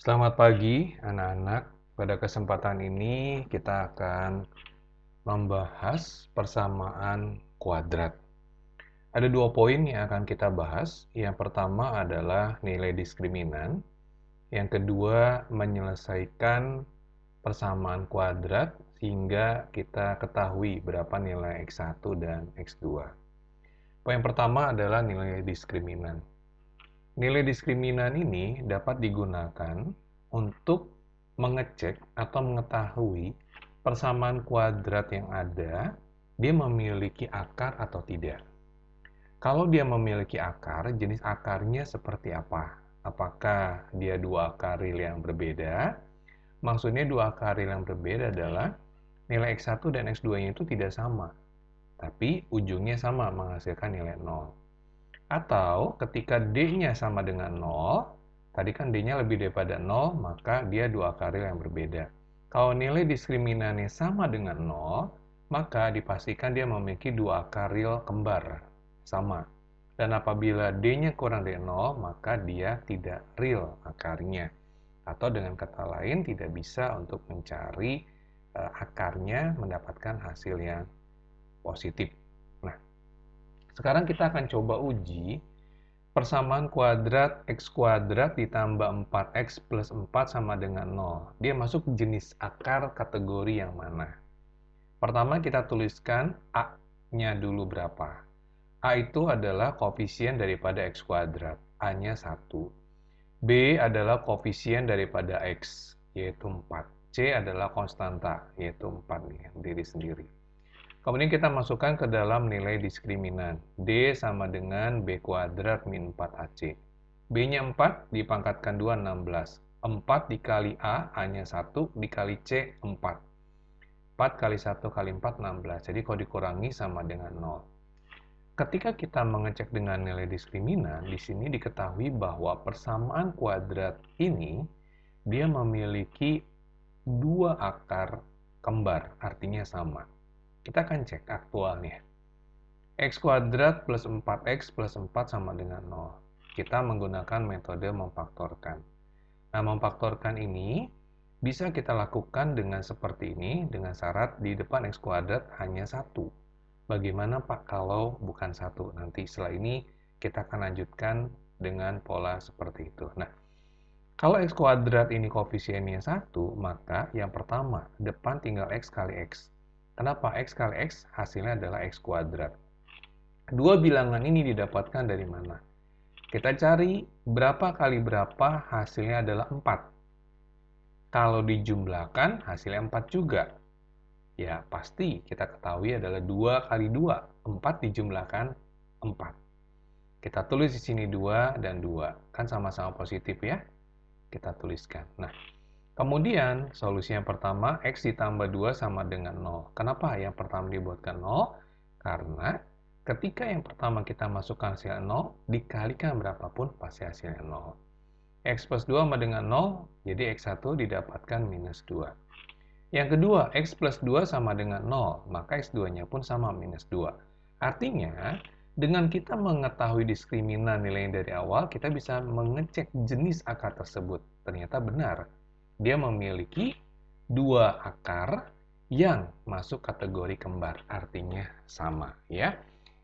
Selamat pagi, anak-anak. Pada kesempatan ini kita akan membahas persamaan kuadrat. Ada dua poin yang akan kita bahas. Yang pertama adalah nilai diskriminan. Yang kedua, menyelesaikan persamaan kuadrat sehingga kita ketahui berapa nilai X1 dan X2. Poin pertama adalah nilai diskriminan. Nilai diskriminan ini dapat digunakan untuk mengecek atau mengetahui persamaan kuadrat yang ada, dia memiliki akar atau tidak. Kalau dia memiliki akar, jenis akarnya seperti apa? Apakah dia dua akar real yang berbeda? Maksudnya dua akar real yang berbeda adalah nilai X1 dan X2-nya itu tidak sama, tapi ujungnya sama menghasilkan nilai 0. Atau ketika D-nya sama dengan 0, tadi kan D-nya lebih daripada 0, maka dia dua akar real yang berbeda. Kalau nilai diskriminannya sama dengan 0, maka dipastikan dia memiliki dua akar real kembar, sama. Dan apabila D-nya kurang dari 0, maka dia tidak real akarnya. Atau dengan kata lain, tidak bisa untuk mencari akarnya mendapatkan hasil yang positif. Nah, sekarang kita akan coba uji persamaan kuadrat X kuadrat ditambah 4X plus 4 sama dengan 0. Dia masuk jenis akar kategori yang mana? Pertama kita tuliskan A-nya dulu berapa. A itu adalah koefisien daripada X kuadrat. A-nya 1. B adalah koefisien daripada X, yaitu 4. C adalah konstanta, yaitu 4 nih, diri sendiri. Kemudian kita masukkan ke dalam nilai diskriminan. D sama dengan B kuadrat min 4AC. B-nya 4, dipangkatkan 2, 16. 4 dikali A, A-nya 1, dikali C, 4. 4 kali 1 kali 4, 16. Jadi kalau dikurangi sama dengan 0. Ketika kita mengecek dengan nilai diskriminan, di sini diketahui bahwa persamaan kuadrat ini, dia memiliki dua akar kembar, artinya sama. Kita akan cek aktualnya. X kuadrat plus 4X plus 4 sama dengan 0. Kita menggunakan metode memfaktorkan. Nah, memfaktorkan ini bisa kita lakukan dengan seperti ini, dengan syarat di depan X kuadrat hanya 1. Bagaimana Pak kalau bukan 1? Nanti setelah ini kita akan lanjutkan dengan pola seperti itu. Nah, kalau X kuadrat ini koefisiennya 1, maka yang pertama, depan tinggal X kali X. Kenapa? X kali X hasilnya adalah X kuadrat. Dua bilangan ini didapatkan dari mana? Kita cari berapa kali berapa hasilnya adalah 4. Kalau dijumlahkan hasilnya 4 juga. Ya, pasti kita ketahui adalah 2 kali 2. 4 dijumlahkan 4. Kita tulis di sini 2 dan 2. Kan sama-sama positif ya? Kita tuliskan. Nah, kemudian solusi yang pertama, X ditambah 2 sama dengan 0. Kenapa yang pertama dibuatkan 0? Karena ketika yang pertama kita masukkan hasilnya 0, dikalikan berapapun pasti hasilnya 0. X plus 2 sama dengan 0, jadi X1 didapatkan minus 2. Yang kedua, X plus 2 sama dengan 0, maka X2-nya pun sama minus 2. Artinya, dengan kita mengetahui diskriminan nilai dari awal, kita bisa mengecek jenis akar tersebut. Ternyata benar, dia memiliki dua akar yang masuk kategori kembar, artinya sama. Ya,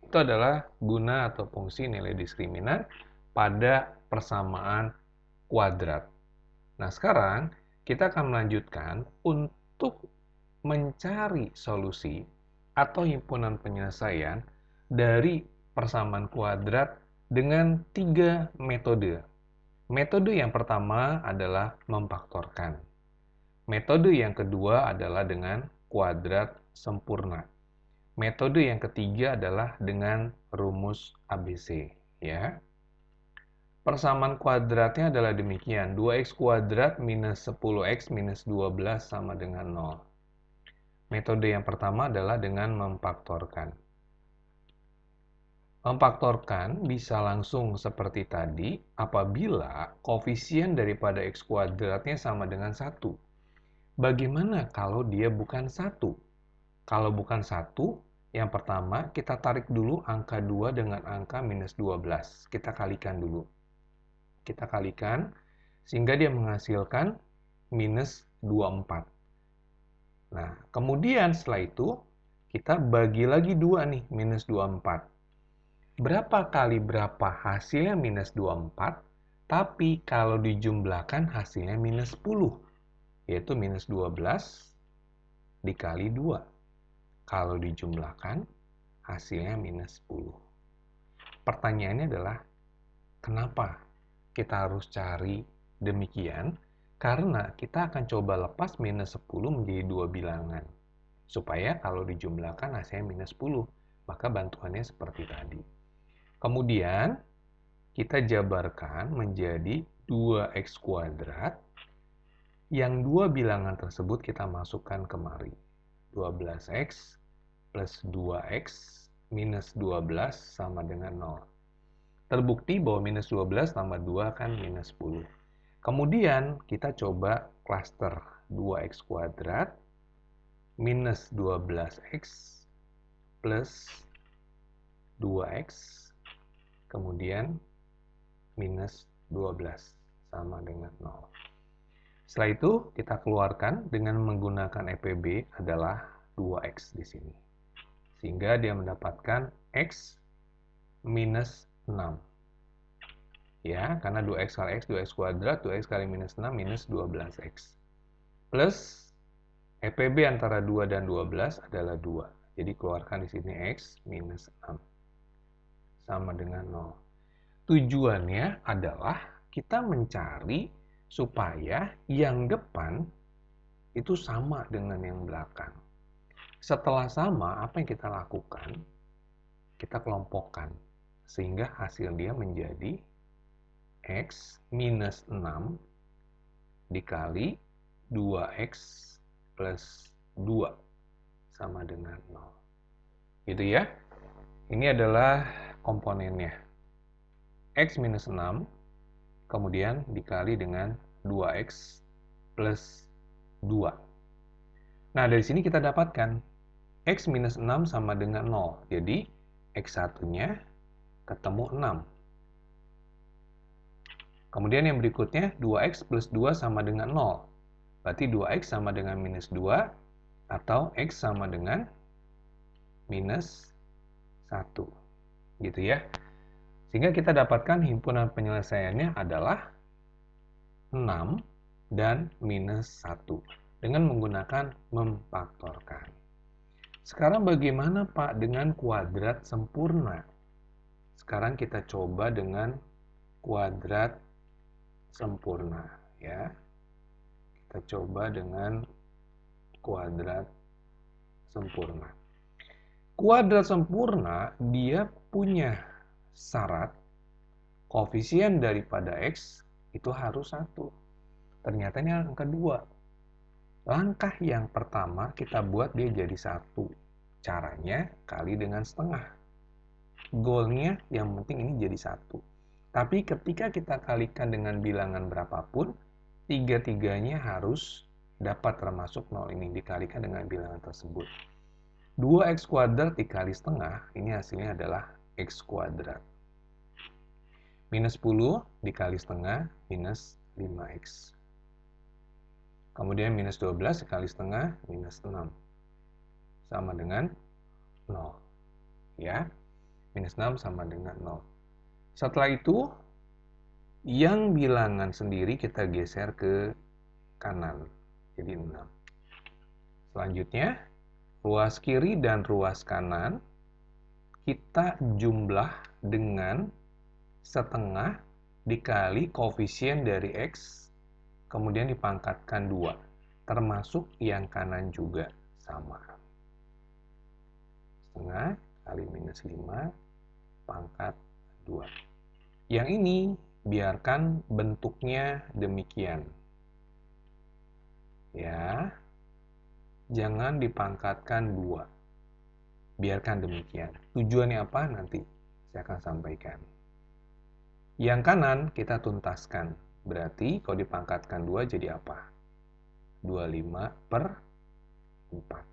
itu adalah guna atau fungsi nilai diskriminan pada persamaan kuadrat. Nah, sekarang kita akan melanjutkan untuk mencari solusi atau himpunan penyelesaian dari persamaan kuadrat dengan 3 metode. Metode yang pertama adalah memfaktorkan. Metode yang kedua adalah dengan kuadrat sempurna. Metode yang ketiga adalah dengan rumus ABC, ya. Persamaan kuadratnya adalah demikian. 2x kuadrat minus 10x minus 12 sama dengan 0. Metode yang pertama adalah dengan memfaktorkan. Memfaktorkan bisa langsung seperti tadi apabila koefisien daripada x kuadratnya sama dengan 1. Bagaimana kalau dia bukan 1? Kalau bukan 1, yang pertama kita tarik dulu angka 2 dengan angka minus 12. Kita kalikan dulu. Kita kalikan Sehingga dia menghasilkan minus 24. Nah, kemudian setelah itu, kita bagi lagi 2 nih, minus 24. Berapa kali berapa hasilnya minus 24, tapi kalau dijumlahkan hasilnya minus 10, yaitu minus 12 dikali 2. Kalau dijumlahkan, hasilnya minus 10. Pertanyaannya adalah, kenapa kita harus cari demikian? Karena kita akan coba lepas minus 10 menjadi 2 bilangan. Supaya kalau dijumlahkan hasilnya minus 10. Maka bantuannya seperti tadi. Kemudian, kita jabarkan menjadi 2x kuadrat. Yang dua bilangan tersebut kita masukkan kemari. 12x plus 2x minus 12 sama dengan 0. Terbukti bahwa minus 12 tambah 2 kan minus 10. Kemudian kita coba klaster 2x kuadrat minus 12x plus 2x kemudian minus 12 sama dengan 0. Setelah itu kita keluarkan dengan menggunakan EPB adalah 2x di sini. Sehingga dia mendapatkan x minus 6. Ya, karena 2x kali x, 2x kuadrat, 2x kali minus 6, minus 12x. Plus, EPB antara 2 dan 12 adalah 2. Jadi, keluarkan di sini x minus 6. Sama dengan 0. Tujuannya adalah kita mencari supaya yang depan itu sama dengan yang belakang. Setelah sama, apa yang kita lakukan? Kita kelompokkan. Sehingga hasil dia menjadi x minus 6 dikali 2x plus 2 sama dengan 0. Gitu ya. Ini adalah komponennya. X minus 6 kemudian dikali dengan 2x plus 2. Nah, dari sini kita dapatkan x minus 6 sama dengan 0. Jadi, x1-nya ketemu 6. Kemudian yang berikutnya, 2x plus 2 sama dengan 0. Berarti 2x sama dengan minus 2, atau x sama dengan minus 1. Gitu ya. Sehingga kita dapatkan himpunan penyelesaiannya adalah 6 dan minus 1. Dengan menggunakan memfaktorkan. Sekarang bagaimana Pak dengan kuadrat sempurna? Sekarang kita coba dengan kuadrat sempurna, ya. Kita coba dengan kuadrat sempurna. Kuadrat sempurna dia punya syarat koefisien daripada x itu harus 1. Ternyata ini angka 2. Langkah yang pertama kita buat dia jadi 1. Caranya kali dengan setengah. Goalnya yang penting ini jadi 1. Tapi ketika kita kalikan dengan bilangan berapapun, tiga-tiganya harus dapat termasuk 0 ini dikalikan dengan bilangan tersebut. 2x kuadrat dikali setengah, ini hasilnya adalah x kuadrat. Minus 10 dikali setengah, minus 5x. Kemudian minus 12 dikali setengah, minus 6. Sama dengan 0. Ya, minus 6 sama dengan 0. Setelah itu, yang bilangan sendiri kita geser ke kanan. Jadi 6. Selanjutnya, ruas kiri dan ruas kanan kita jumlah dengan setengah dikali koefisien dari x, kemudian dipangkatkan 2. Termasuk yang kanan juga sama. Setengah kali minus 5 pangkat 2. Yang ini biarkan bentuknya demikian. Ya. Jangan dipangkatkan 2. Biarkan demikian. Tujuannya apa nanti saya akan sampaikan. Yang kanan kita tuntaskan. Berarti kalau dipangkatkan 2 jadi apa? 25 per 4.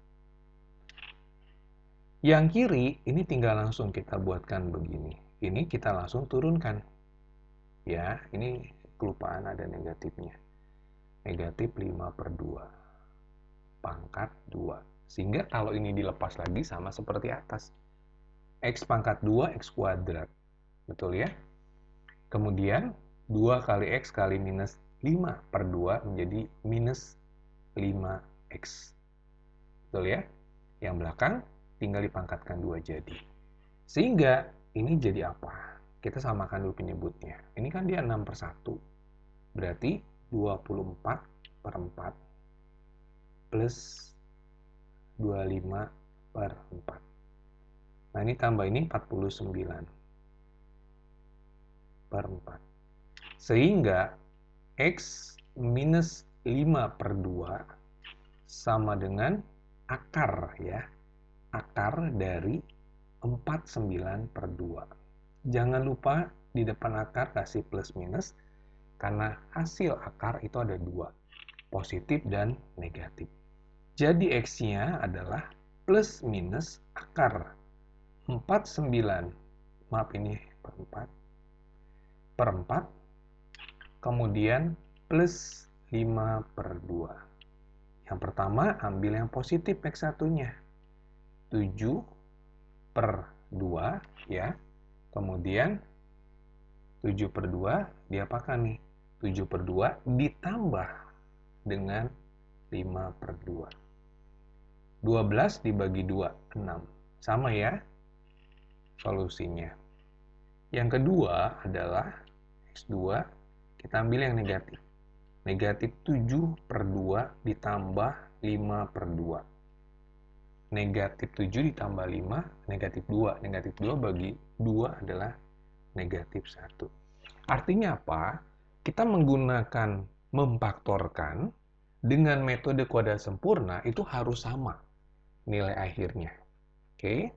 Yang kiri ini tinggal langsung kita buatkan begini. Ini kita langsung turunkan. Ya, ini kelupaan ada negatifnya. Negatif 5/2 pangkat 2. Sehingga kalau ini dilepas lagi sama seperti atas. X pangkat 2 X kuadrat. Betul ya? Kemudian 2 kali X kali minus 5/2 menjadi minus 5X. Betul ya? Yang belakang tinggal dipangkatkan 2 jadi. Sehingga ini jadi apa? Kita samakan dulu penyebutnya. Ini kan dia 6/1. Berarti 24/4 plus 25/4. Nah, ini tambah ini 49/4. Sehingga X minus 5/2 sama dengan akar ya. Akar dari 49/2. Jangan lupa di depan akar kasih plus minus, karena hasil akar itu ada 2, positif dan negatif. Jadi X-nya adalah plus minus akar 49, maaf ini per 4, kemudian plus 5/2. Yang pertama ambil yang positif X1-nya, 7/2 ya. Kemudian 7/2 diapakan nih? 7/2 ditambah dengan 5/2. 12 dibagi 2, 6. Sama ya solusinya. Yang kedua adalah X2, kita ambil yang negatif. Negatif 7/2 ditambah 5/2. Negatif 7 ditambah 5, negatif 2. Negatif 2 bagi 2 adalah negatif 1. Artinya apa? Kita menggunakan memfaktorkan dengan metode kuadrat sempurna itu harus sama nilai akhirnya. Oke.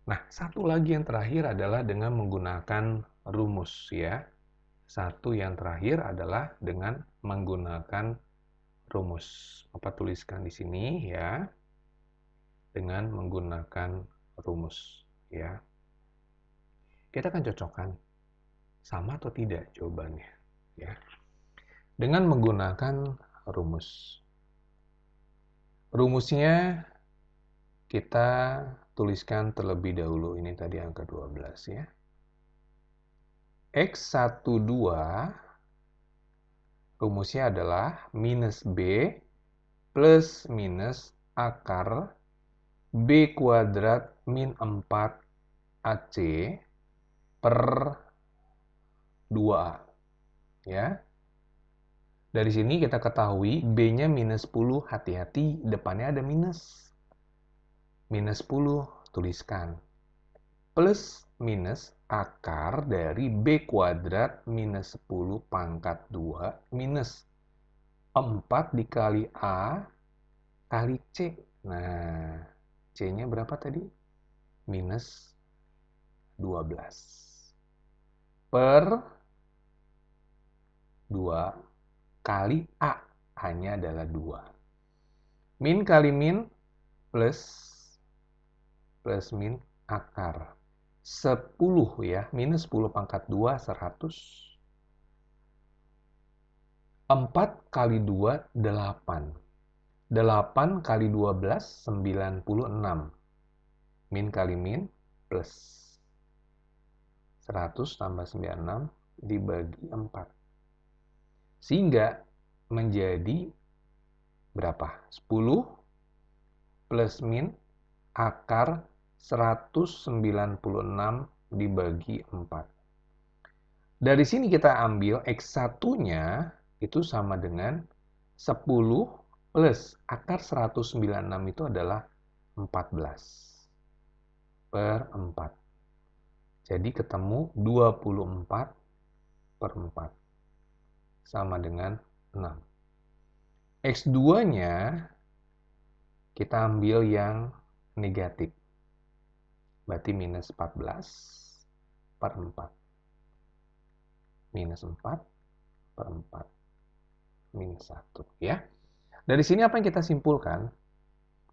Nah, satu lagi yang terakhir adalah dengan menggunakan rumus ya. Satu yang terakhir adalah dengan menggunakan rumus. Bapak tuliskan di sini ya. Dengan menggunakan rumus ya. Kita akan cocokkan sama atau tidak jawabannya ya. Dengan menggunakan rumus. Rumusnya kita tuliskan terlebih dahulu, ini tadi angka 12 ya. X12 rumusnya adalah minus B plus minus akar B kuadrat min 4 AC per 2A. Ya. Dari sini kita ketahui B-nya minus 10, hati-hati depannya ada minus. Minus 10, tuliskan. Plus minus akar dari B kuadrat minus 10 pangkat 2 minus 4 dikali A kali C. Nah, C-nya berapa tadi? Minus 12. Per 2 kali A. A-nya adalah 2. Min kali min plus min akar. 10 ya, minus 10 pangkat 2, 100. 4 kali 2, 8. 8 kali 12, 96. Min kali min, plus. 100 tambah 96 dibagi 4. Sehingga menjadi berapa? 10 plus min akar 196 dibagi 4. Dari sini kita ambil X1-nya itu sama dengan 10 plus akar 196 itu adalah 14 per 4. Jadi ketemu 24/4 sama dengan 6. X2-nya kita ambil yang negatif. Berarti minus 14/4. Minus 4/4. Minus 1. Ya. Dari sini apa yang kita simpulkan?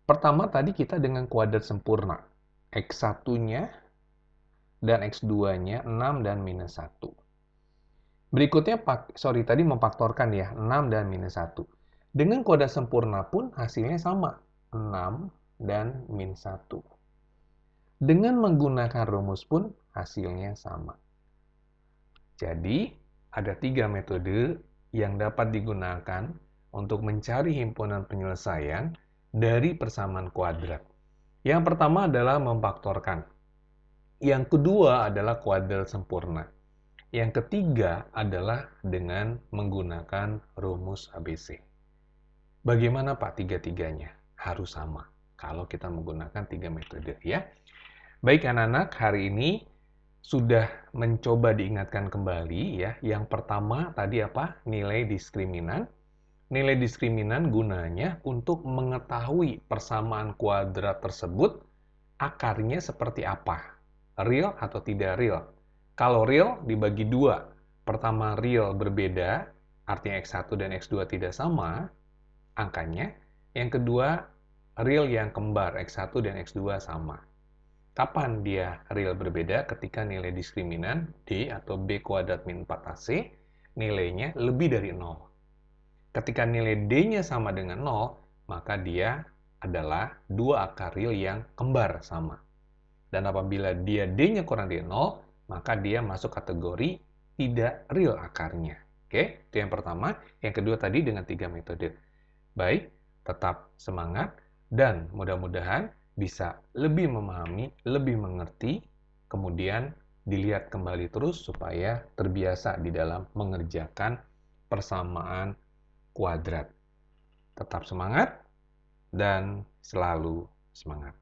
Pertama tadi kita dengan kuadrat sempurna. X1-nya dan X2-nya 6 dan minus 1. Berikutnya, tadi memfaktorkan ya, 6 dan minus 1. Dengan kuadrat sempurna pun hasilnya sama, 6 dan min 1. Dengan menggunakan rumus pun hasilnya sama. Jadi, ada 3 metode yang dapat digunakan untuk mencari himpunan penyelesaian dari persamaan kuadrat. Yang pertama adalah memfaktorkan. Yang kedua adalah kuadrat sempurna. Yang ketiga adalah dengan menggunakan rumus ABC. Bagaimana Pak tiga-tiganya? Harus sama kalau kita menggunakan 3 metode ya. Baik anak-anak, hari ini sudah mencoba diingatkan kembali ya. Yang pertama tadi apa? Nilai diskriminan. Nilai diskriminan gunanya untuk mengetahui persamaan kuadrat tersebut akarnya seperti apa. Real atau tidak real. Kalau real dibagi dua. Pertama real berbeda, artinya X1 dan X2 tidak sama angkanya. Yang kedua real yang kembar, X1 dan X2 sama. Kapan dia real berbeda? Ketika nilai diskriminan D atau B kuadrat min 4AC nilainya lebih dari 0. Ketika nilai D-nya sama dengan 0, maka dia adalah dua akar real yang kembar sama. Dan apabila dia D-nya kurang dari 0, maka dia masuk kategori tidak real akarnya. Oke, itu yang pertama. Yang kedua tadi dengan 3 metode. Baik, tetap semangat dan mudah-mudahan bisa lebih memahami, lebih mengerti, kemudian dilihat kembali terus supaya terbiasa di dalam mengerjakan persamaan kuadrat. Tetap semangat dan selalu semangat.